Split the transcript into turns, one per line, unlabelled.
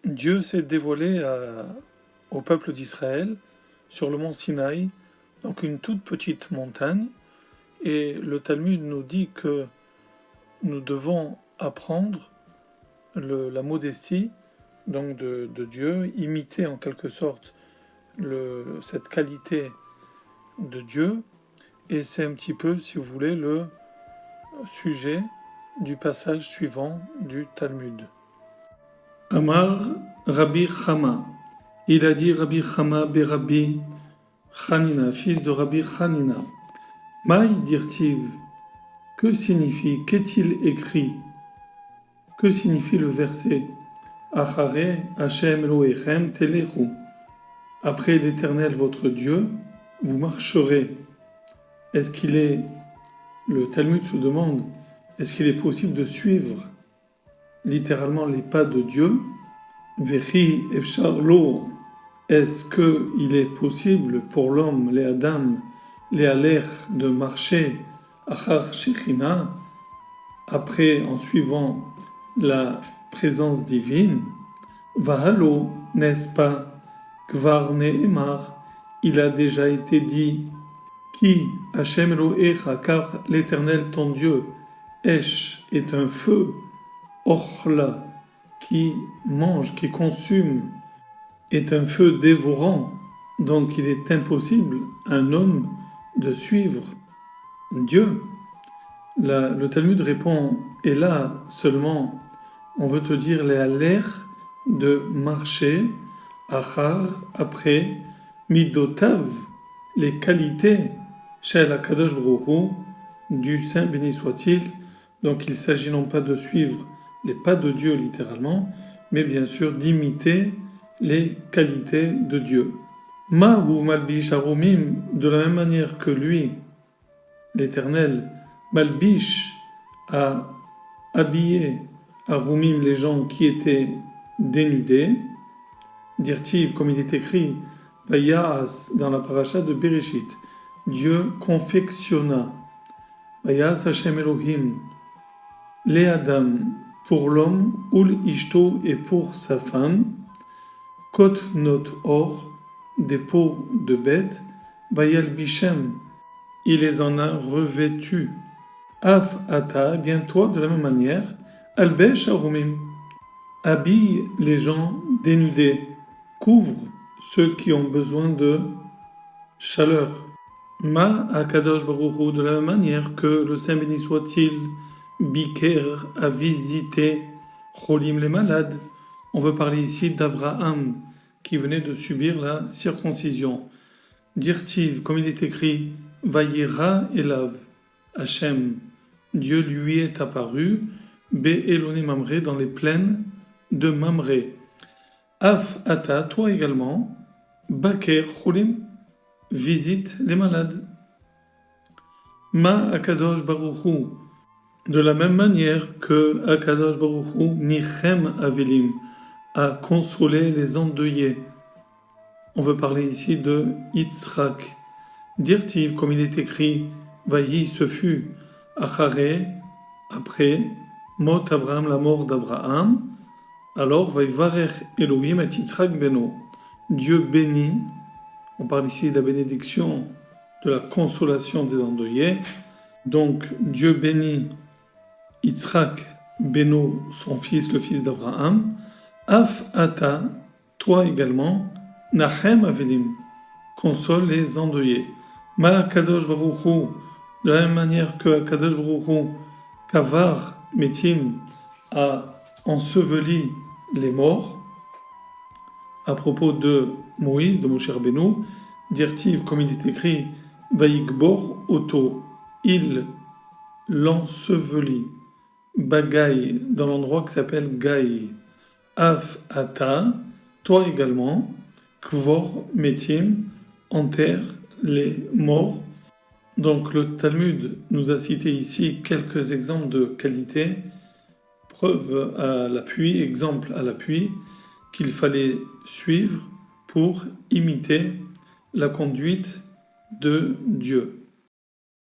Dieu s'est dévoilé au peuple d'Israël sur le mont Sinaï, donc une toute petite montagne, et le Talmud nous dit que nous devons apprendre la modestie donc de Dieu, imiter en quelque sorte cette qualité de Dieu, et c'est un petit peu, si vous voulez, le sujet du passage suivant du Talmud. Amar Rabbi Chama. Il a dit Rabbi Chama Rabbi Hanina, fils de Rabbi Hanina. Maï dirtiv. Que signifie, qu'est-il écrit? Que signifie le verset? Achare Hashem Elohechem telechu. Après l'Éternel votre Dieu, vous marcherez. Est-ce qu'il est, le Talmud se demande, est-ce qu'il est possible de suivre littéralement les pas de Dieu? Vechi efshar lo. Est-ce qu'il est possible pour l'homme, les Adam, les Aler, de marcher achar shechina, après en suivant la présence divine? Vahalo, n'est-ce pas? Kvar ne'emar, il a déjà été dit. Qui, Hashem Elohecha, car l'Éternel ton Dieu, Esh est un feu, Ochla, qui mange, qui consume, est un feu dévorant. Donc il est impossible à un homme de suivre Dieu. Le Talmud répond, et là seulement, on veut te dire les l'air de marcher, achar, après, midotav, les qualités, Shel HaKadosh Baruch Hu, du Saint béni soit-il. Donc il s'agit non pas de suivre les pas de Dieu littéralement, mais bien sûr d'imiter les qualités de Dieu. Mahu malbish arumim, de la même manière que lui, l'Éternel, malbish a habillé arumim les gens qui étaient dénudés, dirtiv comme il est écrit, Vayas dans la paracha de Bereshit, Dieu confectionna, Vayas Hashem Elohim, les Adam pour l'homme, ul ishto et pour sa femme, kot not or, des peaux de bêtes, Vayal Bishem, il les en a revêtus. Af ata, bien toi de la même manière, albesh arumim, habille les gens dénudés, couvre ceux qui ont besoin de chaleur. Ma akadosh baruch Hu, de la même manière que le Saint béni soit-il, Biker a visité Cholim les malades. On veut parler ici d'Abraham qui venait de subir la circoncision. Dirtiv, comme il est écrit, Vayera elav, Hachem, Dieu lui est apparu, Be'eloni Mamré, dans les plaines de Mamré. Af ata, toi également, Baker Cholim, visite les malades. Ma akadosh baruch Hu, de la même manière que Akadosh Baruch Hu Nichem Avelim a consolé les endeuillés. On veut parler ici de Yitzhak. Dirtiv, comme il est écrit, Vayi, ce fut, Achare, après, Mot Avraham, la mort d'Abraham, alors Vayivarech Elohim et Yitzhak Beno. Dieu bénit, on parle ici de la bénédiction, de la consolation des endeuillés. Donc Dieu bénit Yitzhak Beno, son fils, le fils d'Abraham. Af ata, toi également, Nachem Avelim, console les endeuillés. Ma Kadosh Baruch Hu, de la même manière que Kadosh Baruch Hu, Kavar Metim, a enseveli les morts. À propos de Moïse, de Moshe Rabbeinu, dirtiv, comme il est écrit, Vayigbor Oto, il l'ensevelit. Bagaï, dans l'endroit qui s'appelle Gaï. Af ata, toi également, Kvor metim, enterre les morts. Donc le Talmud nous a cité ici quelques exemples de qualité, preuve à l'appui, exemple à l'appui, qu'il fallait suivre pour imiter la conduite de Dieu.